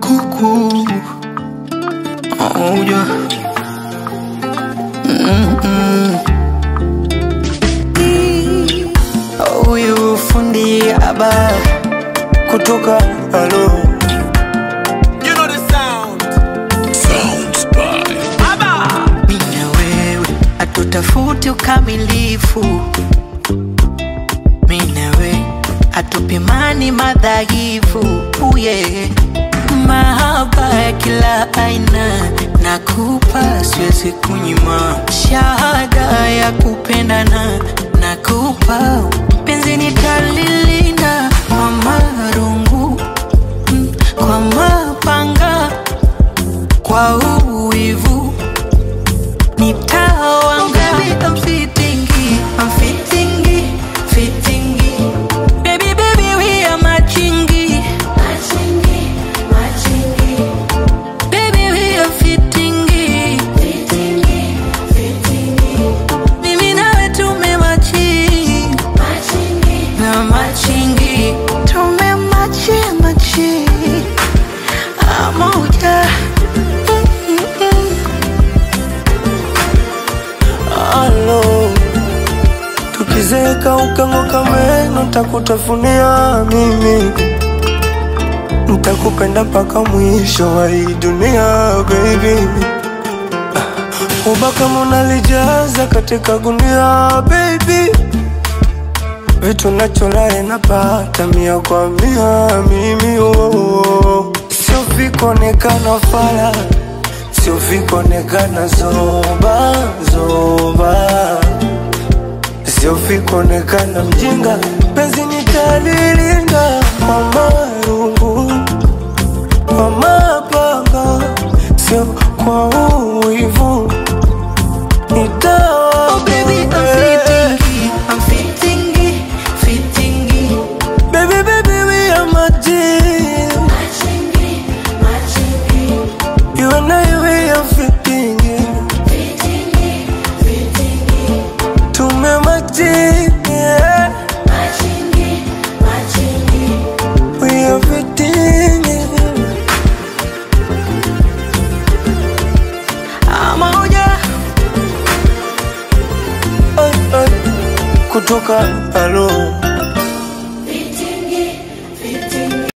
Cuckoo. Oh yeah. Oh you fundi aba kutoka alo. You know the sound. Sounds by Aba. Mimi na wewe hatutafuti ukamilifu. Mimi na wewe hatupimani madhaifu. Yeah. Mahaba ya kila aina nakupa, siwezi kunyima. Shahada ya kupendana nakupa, penzi nitalilinda kwa marungu, kwa mapanga, kwa uwivu nitawanga. I'm fitting, I'm fitting, fitting. Baby, baby, we are matching. Baby, we are fitting. Mimi nawe tumematching. Na matching. Tumematching. Moja. Alo, tukizeka ukang'oka meno takutafunia mimi, nitakupenda mpaka mwisho wa hii dunia baby. Ubaka munalijaza katika gunia baby, vitu nacholae napata 100 kwa 100 mimi oh. Sio vikonekana fala, sio vikonekana zoba zoba, sio vikonekana mjinga, penzi nitalilinda kwa marungu, kwa mapanga, sio kwa uwivu nitawa. Oh baby, I'm fitting. I'm fitting, fitting. Baby, baby, we are matching. You and I, we are fitting. Tumematching, yeah. We are fitting. Moja. Ay, ay. Kutoka alo.